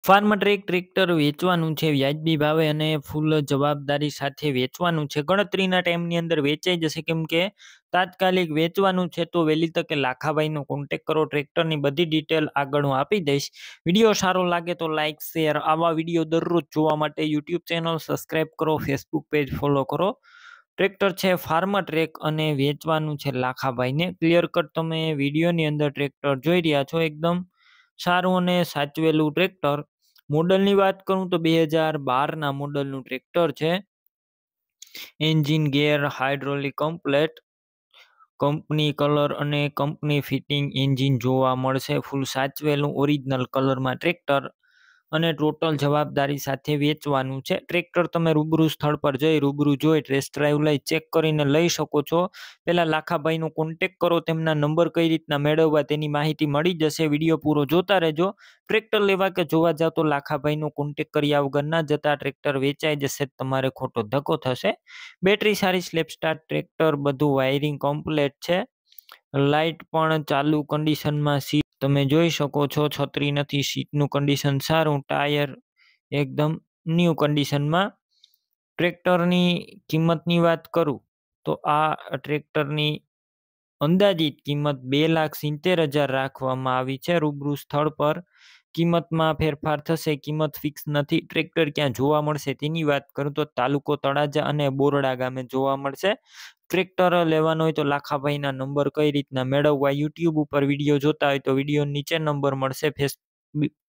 Farm track tractor વેચવાનું છે વ્યાજબી ભાવે અને ફૂલ જવાબદારી સાથે વેચવાનું છે. ગણતરીના ટાઈમની અંદર વેચાઈ જશે, કેમ કે તાત્કાલિક વેચવાનું છે. તો વહેલી તકે લાખાભાઈનો કોન્ટેક કરો. ટ્રેક્ટરની બધી ડિટેલ આગળ હું આપી દઈશ. વિડીયો સારો લાગે તો લાઇક શેર. આવા વિડીયો દરરોજ જોવા માટે યુટ્યુબ ચેનલ સબસ્ક્રાઈબ કરો, ફેસબુક પેજ ફોલો કરો. ટ્રેક્ટર છે ફાર્મ ટ્રેક અને વેચવાનું છે લાખાભાઈને. ક્લિયર કટ તમે વિડીયોની અંદર ટ્રેક્ટર જોઈ રહ્યા છો. એકદમ સારું અને સાચવેલું ટ્રેક્ટર. મોડલની વાત કરું તો 2012ના મોડલનું ટ્રેક્ટર છે. એન્જિન, ગેર, હાઇડ્રોલિક કમ્પ્લેટ, કંપની કલર અને કંપની ફિટિંગ એન્જિન જોવા મળશે. ફૂલ સાચવેલું ઓરિજિનલ કલરમાં ટ્રેક્ટર અને ટોટલ જવાબદારી સાથે વેચવાનું છે. ટ્રેક્ટર તમે રૂબરૂ સ્થળ પર જઈ રૂબરૂ જોઈ ટેસ્ટ ડ્રાઈવ લઈ ચેક કરીને લઈ શકો છો. પહેલા લાખાભાઈનો કોન્ટેક કરો. તેમના નંબર કઈ રીતના મેળવવા તેની માહિતી મળી જશે. વિડીયો પૂરો જોતા રહેજો. ટ્રેક્ટર લેવા કે જોવા જાવ તો લાખાભાઈનો કોન્ટેક કર્યા વગર ના જતા. ટ્રેક્ટર વેચાઈ જશે, તમારે ખોટો ધક્કો થશે. બેટરી સારી, સ્લેપ સ્ટાર્ટ ટ્રેક્ટર, બધું વાયરિંગ કમ્પ્લેટ છે. લાઇટ પણ ચાલુ કન્ડિશનમાં. સીટ તમે જોઈ શકો છો, છત્રી નથી. સીટનું કન્ડિશન સારું. ટાયર એકદમ ન્યૂ કન્ડિશનમાં. ટ્રેક્ટરની કિંમતની વાત કરું તો આ ટ્રેક્ટરની અંદાજિત કિંમત 2,70,000 રાખવામાં આવી છે. રૂબરૂ સ્થળ પર કિંમતમાં ફેરફાર થશે. કિંમત ફિક્સ નથી. ટ્રેક્ટર ક્યાં જોવા મળશે તેની વાત કરું તો તાલુકો તળાજા અને બોરડા ગામે જોવા મળશે. ટ્રેક્ટર લેવાનો હોય તો લાખાભાઈના નંબર કઈ રીતના મેળવવા, યુટ્યુબ ઉપર વિડીયો જોતા હોય તો વિડીયો નીચે નંબર મળશે.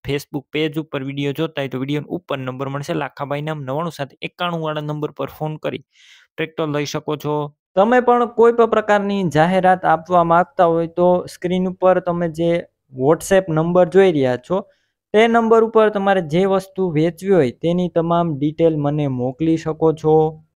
ફેસબુક પેજ ઉપર વિડીયો જોતા હોય તો વિડીયો ઉપર નંબર મળશે. લાખાભાઈના 9991 વાળા નંબર પર ફોન કરી ટ્રેક્ટર લઈ શકો છો. તમે પણ કોઈ પણ પ્રકારની જાહેરાત આપવા માંગતા હોય તો સ્ક્રીન ઉપર તમે જે વોટ્સએપ નંબર જોઈ રહ્યા છો તે નંબર ઉપર તમારે જે વસ્તુ વેચવી હોય તેની તમામ ડિટેલ મને મોકલી શકો છો.